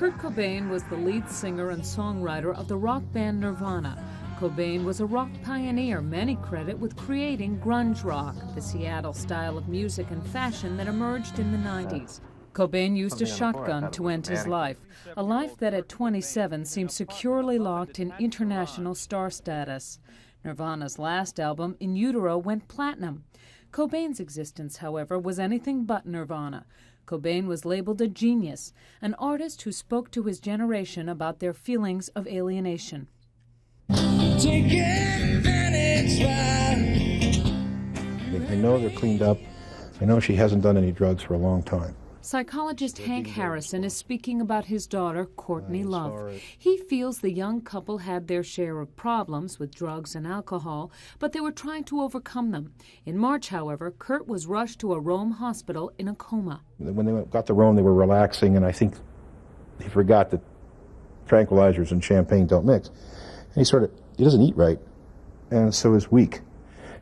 Kurt Cobain was the lead singer and songwriter of the rock band Nirvana. Cobain was a rock pioneer many credit with creating grunge rock, the Seattle style of music and fashion that emerged in the 90s. Cobain used a shotgun to end his life, a life that at 27 seemed securely locked in international star status. Nirvana's last album, In Utero, went platinum. Cobain's existence, however, was anything but Nirvana. Cobain was labeled a genius, an artist who spoke to his generation about their feelings of alienation. I know they're cleaned up. I know she hasn't done any drugs for a long time. Psychologist Hank Harrison is speaking about his daughter, Courtney Love. He feels the young couple had their share of problems with drugs and alcohol, but they were trying to overcome them. In March, however, Kurt was rushed to a Rome hospital in a coma. When they got to Rome, they were relaxing, and I think he forgot that tranquilizers and champagne don't mix. And he doesn't eat right, and so is weak.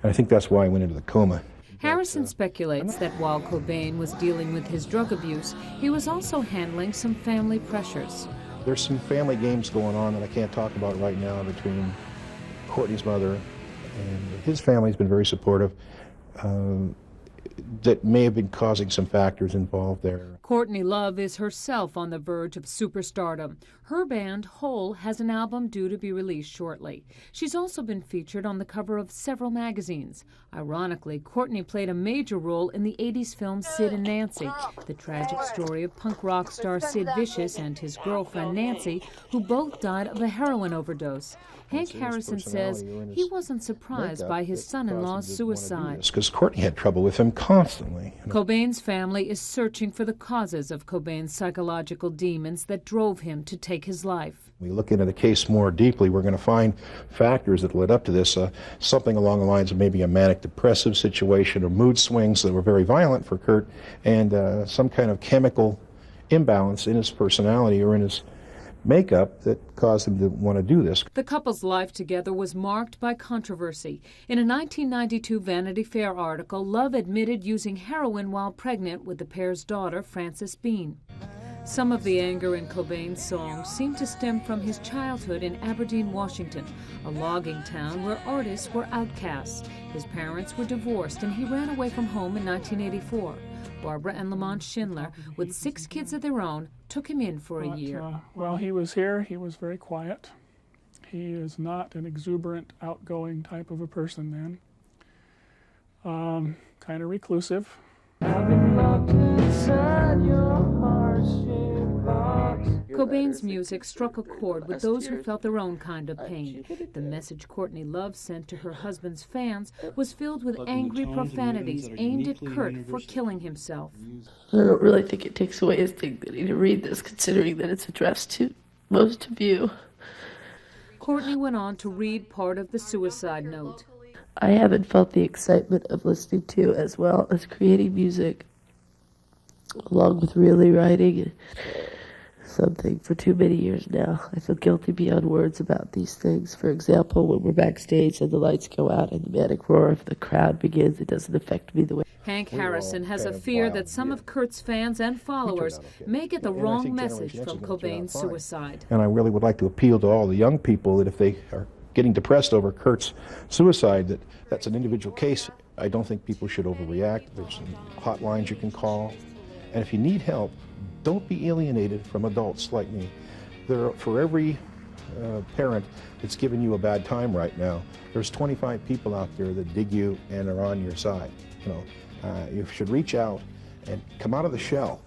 And I think that's why he went into the coma. Harrison speculates that while Cobain was dealing with his drug abuse, he was also handling some family pressures. There's some family games going on that I can't talk about right now between Courtney's mother and his family's been very supportive. That may have been causing some factors involved there. Courtney Love is herself on the verge of superstardom. Her band, Hole, has an album due to be released shortly. She's also been featured on the cover of several magazines. Ironically, Courtney played a major role in the 80s film Sid and Nancy, the tragic story of punk rock star Sid Vicious and his girlfriend Nancy, who both died of a heroin overdose. Hank Harrison says he wasn't surprised by his son-in-law's suicide. Because Courtney had trouble with him constantly. Cobain's family is searching for the causes of Cobain's psychological demons that drove him to take his life. We look into the case more deeply, we're going to find factors that led up to this, something along the lines of maybe a manic-depressive situation or mood swings that were very violent for Kurt, and some kind of chemical imbalance in his personality or in his makeup that caused him to want to do this. The couple's life together was marked by controversy. In a 1992 Vanity Fair article, Love admitted using heroin while pregnant with the pair's daughter, Frances Bean. Some of the anger in Cobain's songs seemed to stem from his childhood in Aberdeen, Washington, a logging town where artists were outcasts. His parents were divorced and he ran away from home in 1984. Barbara and Lamont Schindler, with 6 kids of their own, took him in for a year. While he was here, he was very quiet. He is not an exuberant, outgoing type of a person then. Kind of reclusive. Cobain's music struck a chord with those who felt their own kind of pain. The message Courtney Love sent to her husband's fans was filled with angry profanities aimed at Kurt for killing himself. I don't really think it takes away his dignity to read this, considering that it's addressed to most of you. Courtney went on to read part of the suicide note. I haven't felt the excitement of listening to as well as creating music, along with really writing something for too many years now. I feel guilty beyond words about these things. For example, when we're backstage and the lights go out and the manic roar of the crowd begins, it doesn't affect me the way. Hank Harrison has a fear that some of Kurt's fans and followers may get the wrong message from Cobain's suicide. And I really would like to appeal to all the young people that if they are getting depressed over Kurt's suicide, that's an individual case. I don't think people should overreact. There's some hotlines you can call. And if you need help, don't be alienated from adults like me. For every parent that's giving you a bad time right now, there's 25 people out there that dig you and are on your side. You should reach out and come out of the shell.